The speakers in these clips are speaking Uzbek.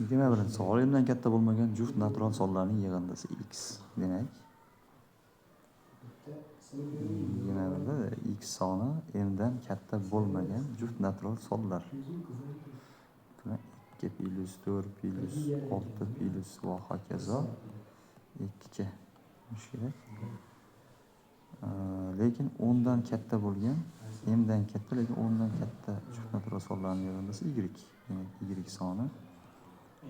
21 savol mdan katta bo'lmagan juft natural sonlarning yig'indisi x. Demak, 21da x soni mdan katta bo'lmagan juft natural sonlar. 2 plus 4 plus 6 plus va hokazo 2 kerak. Lekin 10 dan katta bo'lgan, mdan katta lekin 10 dan katta juft natural sonlarning yig'indisi y. Demak, y soni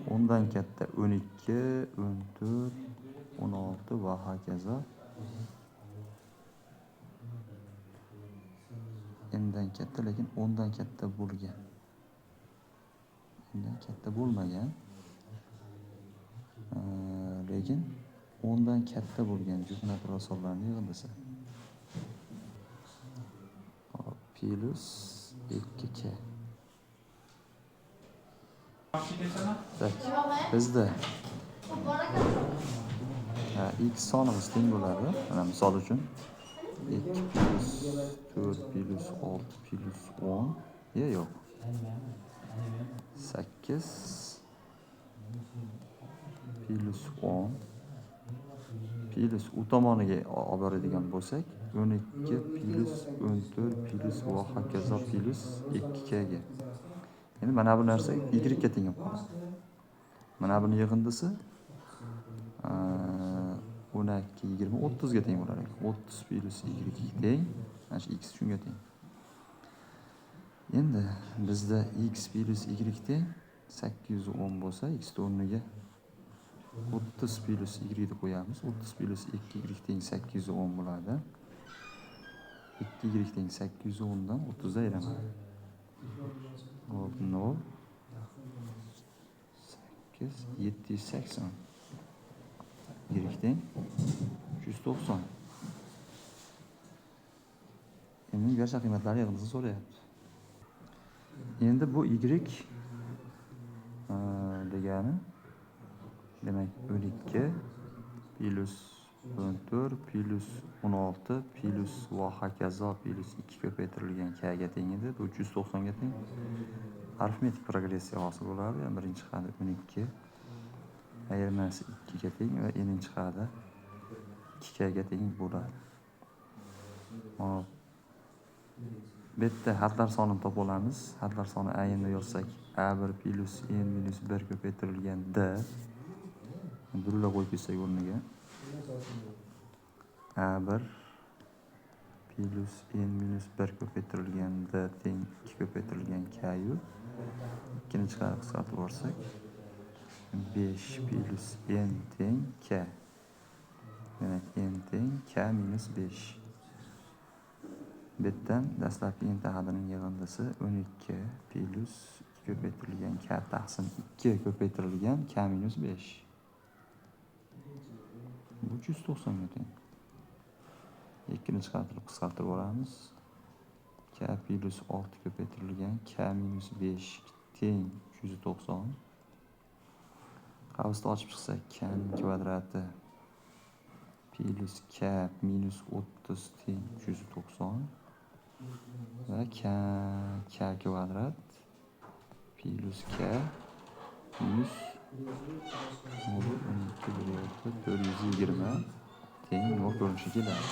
10 dan katta 12, 14, 16 va hokazo mdan katta lekin 10 dan katta bo'lgan. Mdan katta bo'lmagan, lekin 10 dan katta bo'lgan juft natural sonlarning yig'indisi. Plus 2k. Tak, bizda x sonimiz teng bo'ladi. Mana misol uchun 2 plus 4 plus 6 plus 10 yo'q. 8 plus 10 plus u tomoniga olib boradigan bo'lsak 12 plus 14 plus va hokazo plus 2k ga. Endi mana bu narsa y ga teng bo'ladi. Mana buni yig'indisi 12, 20, 30 ga teng bo'ladi. 30 plus y teng, mana shu x shunga teng. Endi bizda x plus y teng 810 bo'lsa, x o'rniga 30 plus y deb qo'yamiz. 30 plus 2y teng 810 bo'ladi. 2y teng 810 dan 30 ayiraman. 0, 8, 780. Y teng 190. Endi barcha qiymatlarni yig'indisini so'rayapti. Endi bu y degani demak 12 plus 14 plus 16 plus va hokazo plus 2 ko'paytirilgan k ga teng edi. Bu 190 ga teng. Arifmetik progressiya hosil bo'ladi. Birinchi qada 12 ayirmasi 2 ga teng va eninchi qada 2k ga teng bo'ladi. Hop. Bu yerda hadlar sonini topa olamiz. Hadlar soni a endi yozsak a1 plus n minus 1 ko'paytirilgan d. Durla qo'yib ketsak o'rniga a1 plus n minus 1 ko'paytirilgan d teng 2 ko'paytirilgan k yu ikkinchi qada qisqartirib yuborsak 5 plus n teng k. Demak, n teng k minus 5. Bu yerdan dastlabki n hadining yig'indisi 12 plus 2 ko'paytirilgan k taqsim 2 ko'paytirilgan k minus 5. Bu 190 ga teng. Ikkinchi qada qisqartirib yuboramiz. K plus 6 ko'paytirilgan k minus 5 teng 190. Qavsni ochib chiqsak k ning kvadrati plus k minus 30 teng 190 va k kvadrat plus k minus 420 teng 0 ko'rinishiga keladi.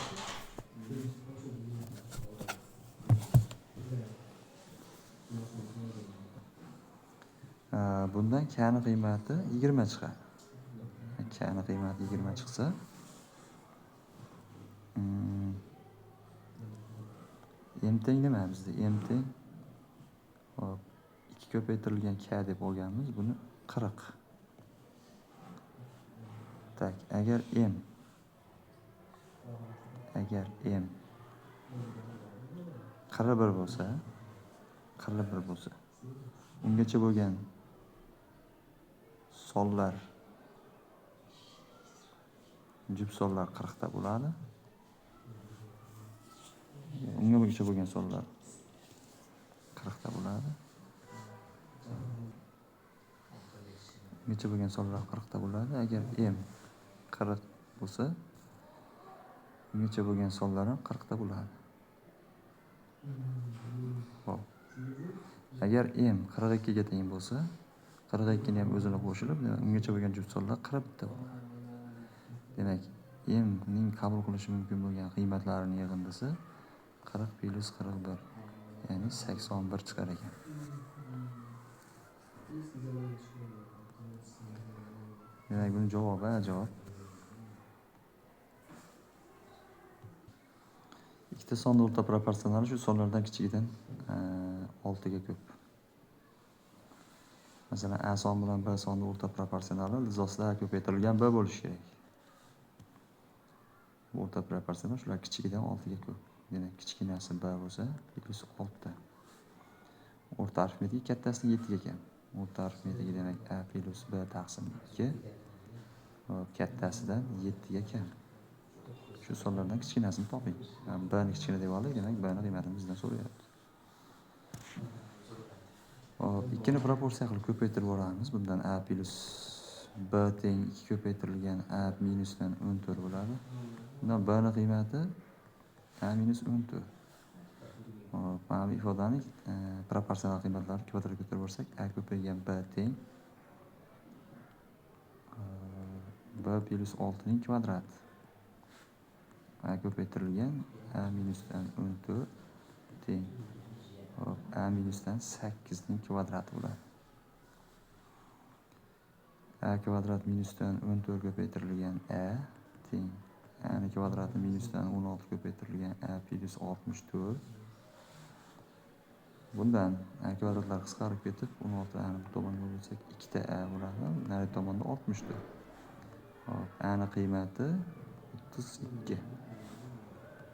Bundan k ning qiymati 20 chiqadi. K ning qiymati 20 chiqsa, m teng nima bizda? M teng 2 ko'paytirilgan k deb olganmiz, buni 40. Tak, agar m 41 bo'lsa, ungacha bo'lgan sonlar, juft sonlar 40 ta bo'ladi. Ungacha bo'lgan sonlar 40 ta bo'ladi. Ungacha bo'lgan sonlar 40 ta bo'ladi. Agar m 40 bo'lsa, ungacha bo'lgan sonlar ham 40 ta bo'ladi. Hop. Agar m 42 ga teng bo'lsa, 42 ni ham o'zini qo'shilib, ungacha bo'lgan juft sonlar 40 ta bo'ladi. Demak, m'ning qabul qilishi mumkin bo'lgan qiymatlarining yig'indisi 40 plus 41, ya'ni 81 chiqar ekan. Demak, buning javobi javob. Ikkita sonning o'rta proporsionali shu sonlardan kichigidan 6 ga ko'p. Masalan, A son bilan B sonning o'rta proporsionali lizosida A ko'paytirilgan B bo'lishi kerak. Bu o'rta proporsional shular kichigidan 6 ga ko'p. Demak, kichkinasi B bo'lsa, plus 6. O'rta arifmetik kattasining 7 ga kam. O'rta arifmetiki demak A plus B taqsim 2. Kattasidan 7 ga kam. Shu sonlardan kichkinasini toping. B ni kichkina deb oldik, demak B ni qiymatini bizdan so'rayapti. Hop, ikkini proporsiya qilib ko'paytirib boramiz. Bundan A plus B teng 2 ko'paytirilgan A minusdan 14 bo'ladi. Bundan B ni qiymati A minus 14. Hop, mana bu ifodaning proporsional qiymatlarini kvadratga ko'tarib borsak, A ko'paygan B teng B plus 6 ning kvadrati. A ko'paytirilgan A minusdan 14 teng A minusdan 8 ning kvadrati bo'ladi. A kvadrat minusdan 14 ko'paytirilgan A teng A ning kvadrati minusdan 16 ko'paytirilgan A plus 64. Bundan A kvadratlar qisqarib ketib, 16 ni bu tomonga bo'lsak 2 ta A bo'ladi. Nari tomonda 64. Hop, A ning qiymati 32.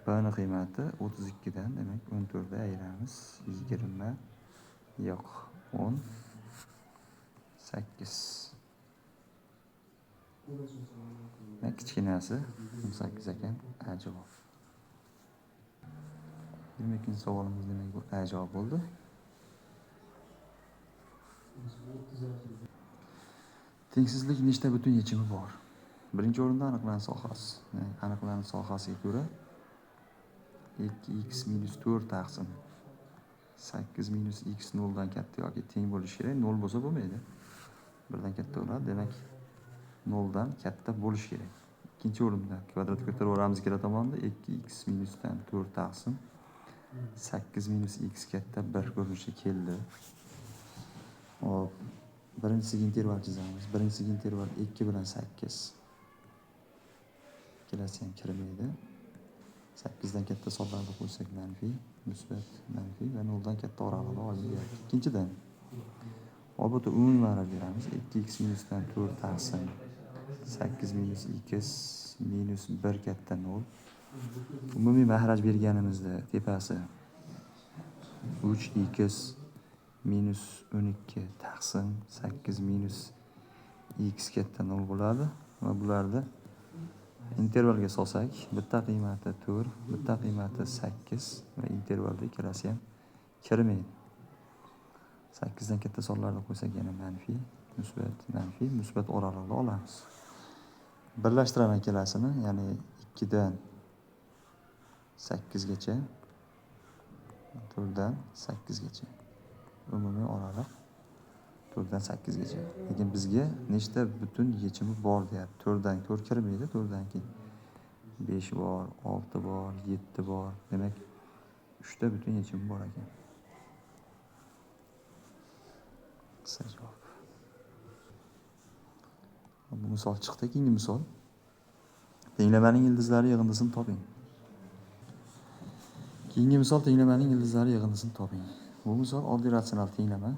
B ni qiymati 32 dan, demak 14 da ayiramiz. 20 yo'q, 18. Kichkinasi 18 ekan, A javob. 22-savolimiz demak bu A javob bo'ldi. Tengsizlik nechta butun yechimi bor? Birinchi o'rinda aniqlanish sohasi. Aniqlanish sohasiga ko'ra 2x minus 4 taqsim 8 minus x 0 dan katta yoki teng bo'lishi kerak. 0 bo'lsa bo'lmaydi. 1 dan katta bo'ladi. Demak, 0 dan katta bo'lishi kerak. Ikkinchi o'rinda kvadratga ko'tarib boramiz ikkala tomonda 2x minusdan 4 taqsim 8 minus x katta 1 ko'rinishi keldi. Hop, birinchisiga interval chizamiz. Birinchisiga interval 2 bilan 8. Ikkalasi ham kirmaydi. 8 dan katta sonlarni qo'ysak manfiy, musbat, manfiy va 0 dan katta oraliqni olyapti. Ikkinchidan obodda umumiy marra beramiz. 2x minusdan 4 taqsim 8 minus x minus 1 katta 0. Umumiy mahraj berganimizda tepasi 3x minus 12 taqsim 8 minus x katta 0 bo'ladi va bularda intervalga solsak, bitta qiymati 4, bitta qiymati 8 va intervalda ikkalasi ham kirmaydi. 8 dan katta sonlarni qo'ysak yana manfiy, musbat oraliqni olamiz. Birlashtiraman ikkalasini, ya'ni 2 dan 8 gacha, 4 dan 8 gacha. Umumiy oraliq 4 dan 8 gacha. Lekin bizga nechta butun yechimi bor deyapti. 4 dan 4 kirmaydi, 4 dan keyin 5 bor, 6 bor, 7 bor. Demak, 3 ta butun yechimi bor ekan. Qisqa javob. Bu misol chiqdi. Keyingi misol. Tenglamaning ildizlari yig'indisini toping. Keyingi misol tenglamaning ildizlari yig'indisini toping. Bu misol oddiy ratsional tenglama.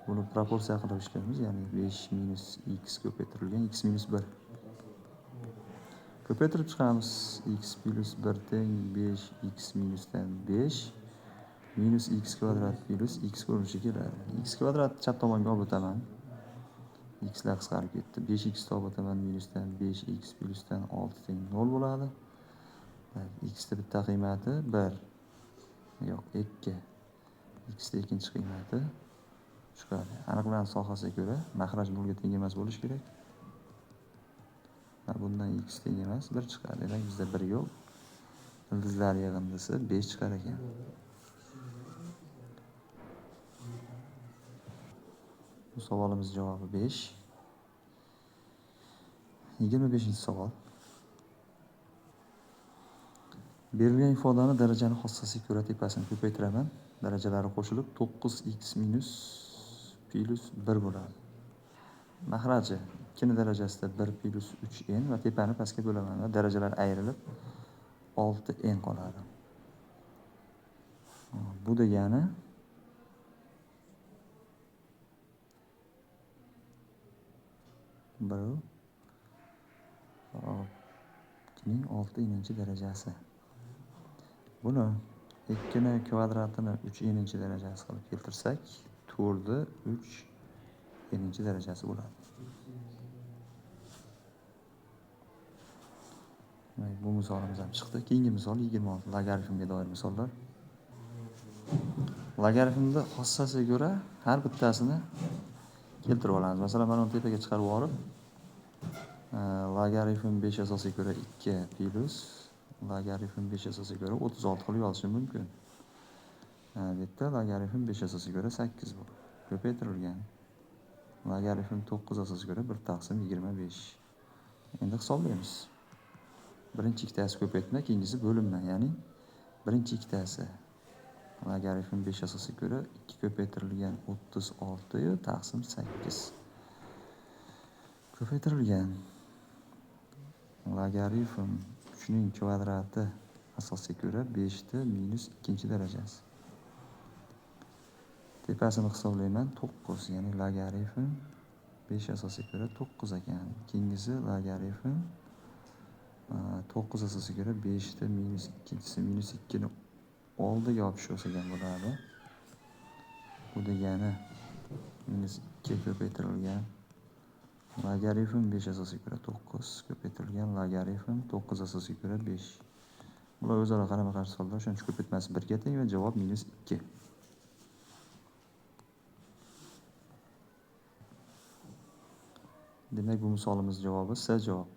Buni proporsiya qilib ishlaymiz, ya'ni 5 minus x ko'paytirilgan x minus 1. Ko'paytirib chiqamiz. X plus 1 teng 5x minusdan 5 minus x kvadrat plus x ko'rinishi keladi. X kvadrat chap tomonga olib o'taman. X lar qisqarib ketdi. 5x olib o'taman minusdan 5x plusdan 6 teng 0 bo'ladi. X da bitta qiymati 1. Yo'q, 2. X da ikkinchi qiymati chiqadi. Aniqlanish sohasiga ko'ra mahraj 0 ga teng emas bo'lishi kerak. Bundan x teng emas 1 chiqadi. Demak, bizda 1 yo'q. Ildizlar yig'indisi 5 chiqar ekan. 5 Bu savolimiz javobi 5. 25-savol. Berilgan ifodani darajani xossasiga ko'ra tepasini ko'paytiraman. Darajalari qo'shilib 9x minus plus 1 bo'ladi. Mahraji ikkini darajasida 1 plus 3n va tepani pastga bo'laman va darajalar ayrilib 6n qoladi. Bu degani bu 6 darajasi. Buni 2 kvadratini 3 darajasi qilib keltirsak, 4 3 darajasi bo'ladi. Bu misolimiz ham chiqdi. Keyingi misol 26 logaritmga doir misollar. Logaritmda xossasiga ko'ra har bittasini keltirib olamiz. Masalan, mana uni tepaga chiqarib olib, logaritm 5 asosiga ko'ra 2 plus logaritm 5 asosiga ko'ra 36 qilib yozishim mumkin. Bu yerda logaritm 5 asosiga ko'ra 8 bu. Ko'paytirilgan. Logaritm 9 asosiga ko'ra 1 taqsim 25. Endi hisoblaymiz. Birinchi ikkitasi ko'paytma, keyingisi bo'linma, ya'ni birinchi ikkitasi logaritm 5 asosiga ko'ra 2 ko'paytirilgan 36 taqsim 8. Ko'paytirilgan logaritm 3 ning kvadrati asosiga ko'ra 5 minus 2 darajasi. Tepasini hisoblayman 9, ya'ni logaritm 5 asosiga ko'ra 9 ekan. Keyingisi logaritm 9 asosiga ko'ra 5 minus 2 minus 2 ni oldiga olib tushirsak bo'ladi. Bu degani minus 2 ko'paytirilgan logaritm 5 asosiga ko'ra 9 ko'paytirilgan logaritm 9 asosiga ko'ra 5. Bular o'zaro qarama-qarshi holda, shuning uchun ko'paytmasi 1 ga teng va javob minus 2. Demak, bu misolimiz javobi S javob.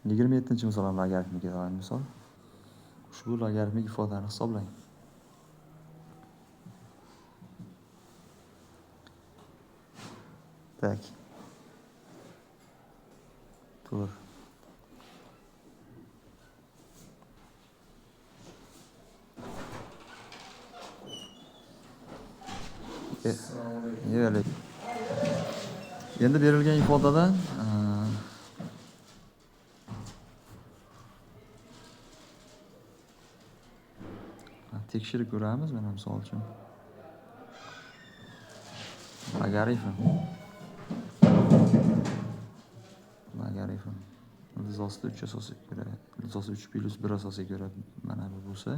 27-misol ham logaritmga doir misol. Ushbu logaritmik ifodani hisoblang. Tak. Tur. Endi berilgan ifodadan tekshirib ko'ramiz, mana misol uchun. Logaritm. Ildiz 3 asosiga ko'ra, ildiz 3 plus 1 asosiga ko'ra mana bu bo'lsa,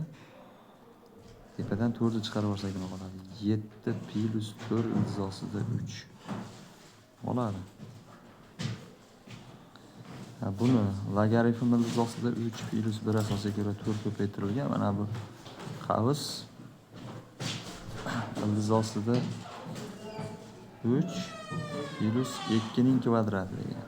tepadan 4 ni chiqarib olsak nima qoladi? 7 plus 4 ildiz 3 bo'ladi. Buni logaritm ildiz 3 plus 1 asosiga ko'ra 4 ko'paytirilgan mana bu qavs ildiz 3 plus 2 ning kvadrati degan.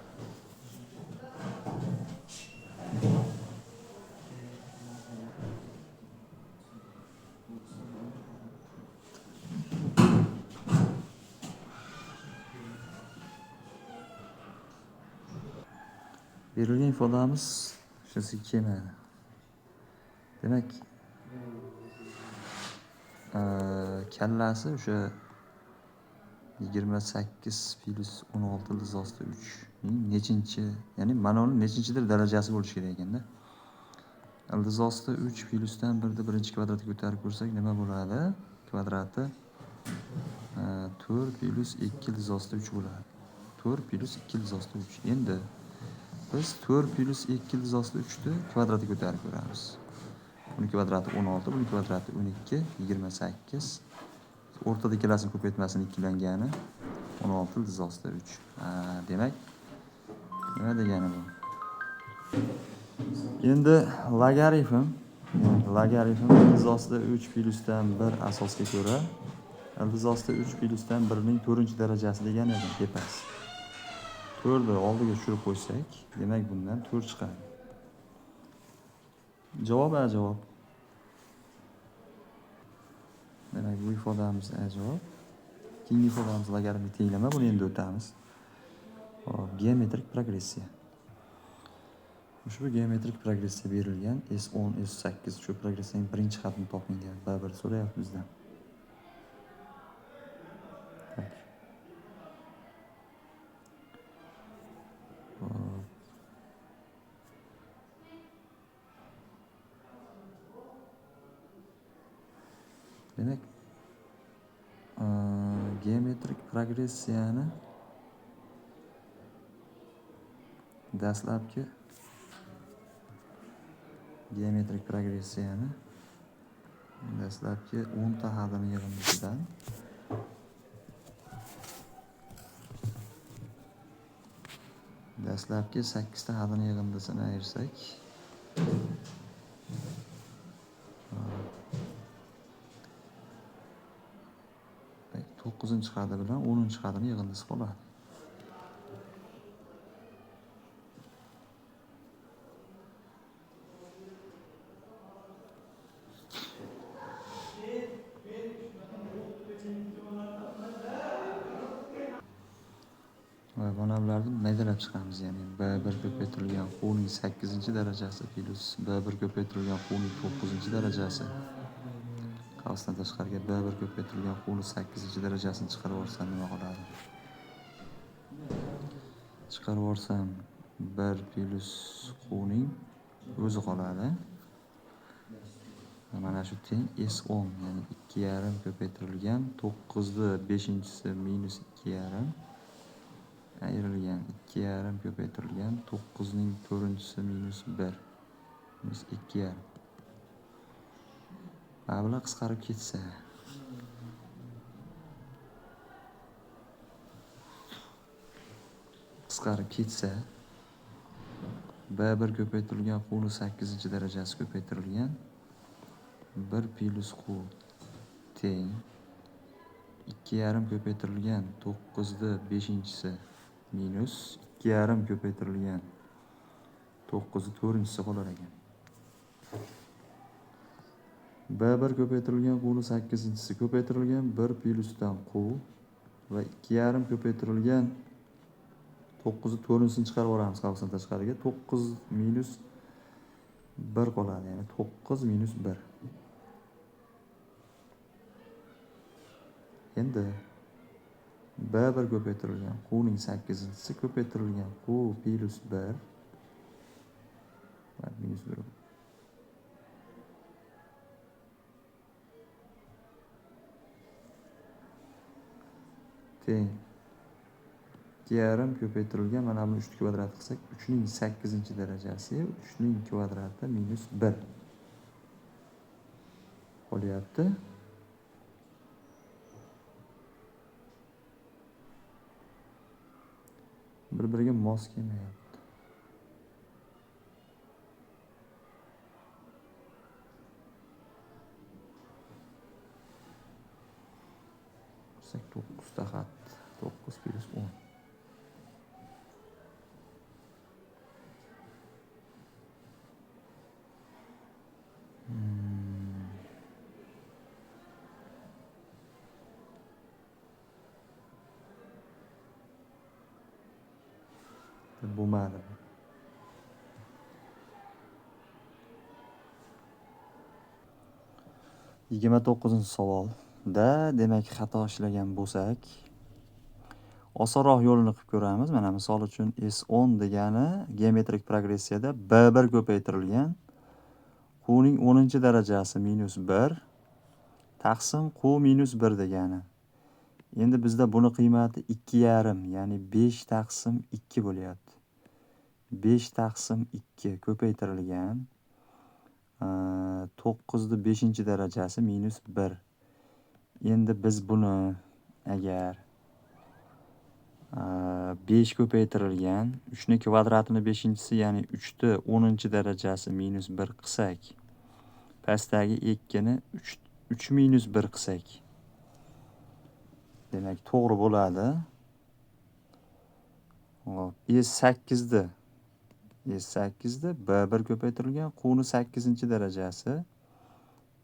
Berilgan ifodamiz shunisi kelmadi. Demak, kallasi o'sha 28 plus 16 ildiz 3 ning nechinchi, ya'ni mana uni nechinchidir darajasi bo'lishi kerak ekanda. Ildiz 3 plusdan 1 ni birinchi kvadratga ko'tarib ko'rsak nima bo'ladi? Kvadrati 4 plus 2 ildiz 3 bo'ladi. 4 plus 2 ildiz 3. Endi biz 4 plus 2 ildiz 3 ni kvadratiga ko'tarib ko'ramiz. Buni kvadrati 16, buni kvadrati 12, 28. O'rtada ikkalasini ko'paytmasini ikkilangani 16 ildiz 3. Demak, nima degani bu? Endi logaritm ildiz 3 plusdan 1 asosga ko'ra ildiz 3 plusdan 1 ning 4-darajasi degan edi, tepasi. 4 ni oldiga tushirib qo'ysak, demak bundan 4 chiqadi. Javob A javob. Demak, bu ifodamiz javob. Keyingi ifodamiz logaritmik tenglama. Buni endi o'tamiz. Hop, geometrik progressiya. Ushbu geometrik progressiya berilgan S10, S8 shu progressiyaning birinchi xatini toping degan B1 so'rayapti bizdan. Demak, geometrik progressiyani dastlabki geometrik progressiyani dastlabki 10 ta hadini yig'indisidan dastlabki 8 ta hadini yig'indisini ayirsak, 9-chi hadi bilan 10-chi hadini yig'indisi qoladi. Va mana bularni maydalab chiqamiz. Ya'ni B1 ko'paytirilgan quvning 8-darajasi plus B1 ko'paytirilgan quvning 9-darajasi. Qolsa tashqariga B1 ko'paytirilgan quvning 8-darajasini chiqarib olsam nima qoladi? Chiqarib olsam 1 plus quvning o'zi qoladi. Mana shu teng S10, ya'ni 2,5 ko'paytirilgan 9ni 5-chisi minus 2,5 ayrilgan 2,5 ko'paytirilgan 9ning 4-chisi minus 1 minus 2,5. Bular qisqarib ketsa, B1 ko'paytirilgan quvning 8-darajasi ko'paytirilgan 1 plus quv teng 2,5 ko'paytirilgan 9ni 5-chisi minus 2,5 ko'paytirilgan 9ni 4-chisi qolar ekan. B1 ko'paytirilgan quvning 8-chisi ko'paytirilgan 1 plyusdan quv va 2,5 ko'paytirilgan 9ni 4-chisini chiqarib olamiz qolsin tashqariga. 9 minus 1 qoladi, ya'ni 9 minus 1. Endi B1 ko'paytirilgan quvning 8-chisi ko'paytirilgan quv plus 1 va minus 1 teng 2,5 ko'paytirilgan, mana buni 3 kvadrat qilsak 3ning 8-darajasi 3ning kvadrati minus 1 qolyapti. Bir-biriga mos kelmayapti. Qilsak 9 ta xat, 9 plus 10. Bo'lmadi. Yigirma 29-chi savolda demak xato ishlagan bo'lsak, osonroq yo'lini qilib ko'ramiz. Mana misol uchun S10 degani geometrik progressiyada B1 ko'paytirilgan quvning 10-darajasi minus 1 taqsim quv minus 1 degani. Endi bizda buni qiymati 2,5, ya'ni 5 taqsim 2 bo'lyapti. 5 taqsim 2 ko'paytirilgan 9ni 5-darajasi minus 1. Endi biz buni agar 5 ko'paytirilgan 3 kvadratini 5-chisi, ya'ni 3ni 10-darajasi minus 1 qilsak, pastdagi 2ni 3 minus 1 qilsak, demak to'g'ri bo'ladi. Hop, S8da B1 ko'paytirilgan quvning 8-darajasi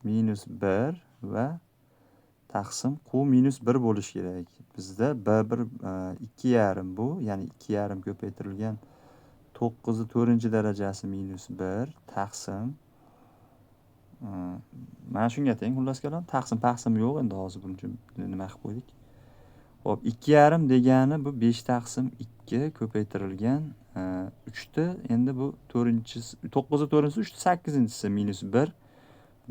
minus 1 va taqsim q minus 1 bo'lishi kerak. Bizda b1 2,5 bu, ya'ni 2,5 ko'paytirilgan 9'u 4-darajasi minus 1 taqsim mana shunga teng. Xullas kalom, taqsim yo'q endi hozir buning uchun nima qilib qo'ydik? Hop, 2,5 degani bu 5 taqsim 2 ko'paytirilgan 3 ta, endi bu 4-chisi 9'u 4'si 3 ta 8-chisi minus 1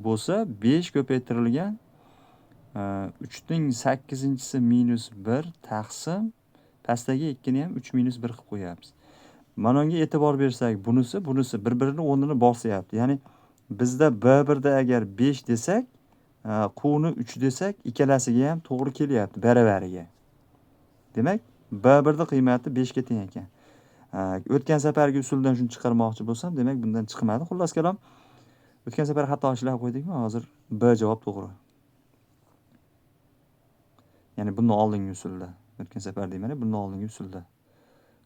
bo'lsa 5 ko'paytirilgan 3'ning 8-chisi minus 1 taqsim pastdagi 2 ni ham 3 minus 1 qilib qo'yapmiz. Mana bunga e'tibor bersak, bunisi bir-birini o'rnini bosyapti. Ya'ni bizda b1 da agar 5 desak, q ni 3 desak, ikkalasiga ham to'g'ri kelyapti baravariga. Demak, b1 da qiymati 5 ga teng ekan. O'tgan safargi usuldan shuni chiqarmoqchi bo'lsam, demak bundan chiqmadi. Xullas kalom, o'tgan safar xato ishlab qo'ydikmi? Hozir b javob to'g'ri. Ya'ni bundan oldingi usulda, o'tgan safar deymani, bundan oldingi usulda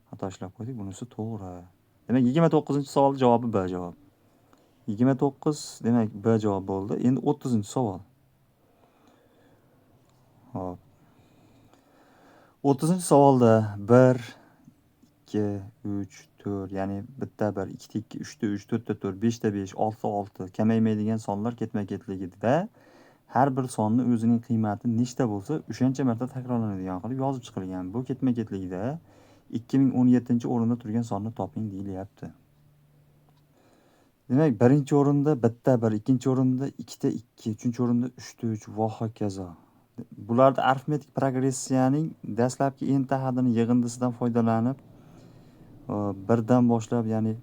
xato ishlab qo'ydik, bunisi to'g'ri. Demak, 29-savol javobi b javob. 29 demak b javob bo'ldi. Endi 30-savol. Hop. 30-savolda 1 2 3 4, ya'ni bitta 1, 2 ta 2, 3 ta 3, 4 ta 4, 5 ta 5, 6 ta 6 kamaymaydigan sonlar ketma-ketligida har bir sonni o'zining qiymati nechta bo'lsa, o'shancha marta takrorlanadigan qilib yozib chiqilgan. Bu ketma-ketligida 2017-o'rinda turgan sonni toping deyilyapti. Demak, birinchi o'rinda bitta 1, ikkinchi o'rinda 2 ta 2, uchinchi o'rinda 3 ta 3 va hokazo. Bularda arifmetik progressiyaning dastlabki n-ta hadini yig'indisidan foydalanib, birdan boshlab, ya'ni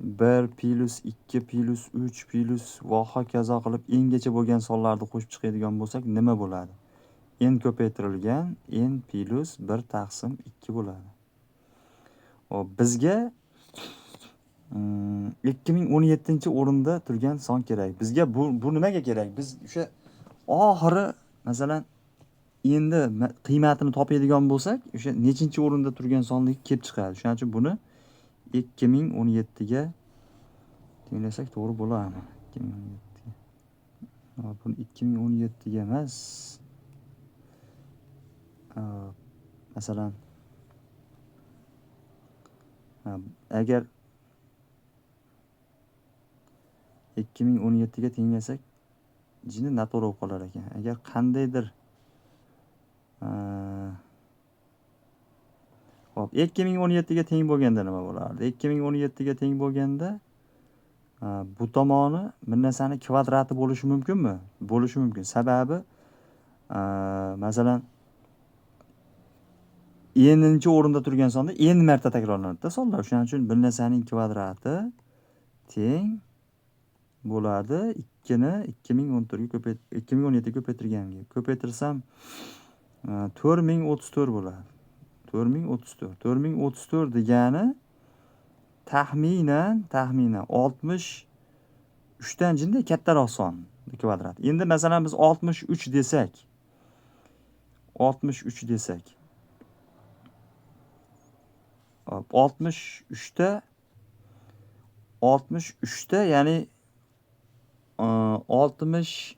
1 plus 2 plus 3 plus va hokazo qilib n-gacha bo'lgan sonlarni qo'shib chiqadigan bo'lsak, nima bo'ladi? N ko'paytirilgan n plus 1 taqsim 2 bo'ladi. Hop, bizga 2017-o'rinda turgan son kerak. Bizga bu nimaga kerak? Biz o'sha oxiri masalan endi qiymatini topadigan bo'lsak, o'sha nechinchi o'rinda turgan sonni kelib chiqadi. Shuning uchun buni 2017 ga tenglasak to'g'ri bo'ladimi? 2017 ga. Hop, buni 2017 ga emas. Masalan agar 2017 ga tenglasak jini noto'g'ri bo'lib qolar ekan. Agar qandaydir hop, 2017 ga teng bo'lganda nima bo'lardi? 2017 ga teng bo'lganda bu tomoni bir narsani kvadrati bo'lishi mumkinmi? Bo'lishi mumkin. Sababi masalan n-chi o'rinda turgan sonda n marta takrorlanadi sonlar. Shuning uchun bir narsaning kvadrati teng bo'ladi 2 ni 2017 ga ko'paytirganga. Ko'paytirsam 4034 bo'ladi. 4034. 4034 degani taxminan 63 dan jinda kattaroq son kvadrat. Endi masalan biz 63 desak, 63 desak. Hop, 63 ta ya'ni 60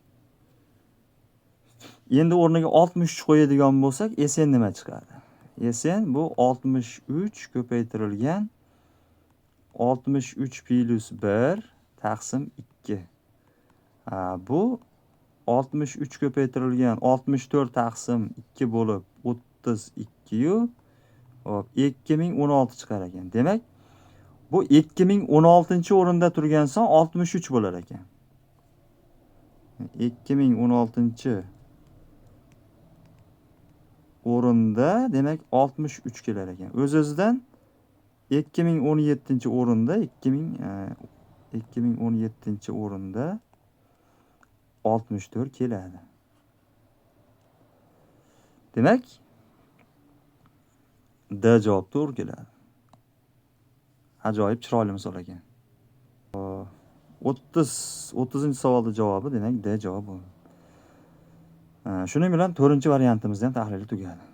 endi o'rniga 63 qo'yadigan bo'lsak, Sn nima chiqadi? Sn bu 63 ko'paytirilgan 63 plus 1 taqsim 2. Bu 63 ko'paytirilgan 64 taqsim 2 bo'lib 32 yu hop 2016 chiqar ekan. Demak, bu 2016-o'rinda turgan son 63 bo'lar ekan. 2016-o'rinda demak 63 kelar ekan. O'z-o'zidan 2017-o'rinda 2017-o'rinda 64 keladi. Demak, D javob to'g'ri keladi. Ajoyib chiroyli misol ekan. 30-savolning javobi demak D javob bo'ldi. Shuning bilan 4-variantimizni ham tahlili tugadi.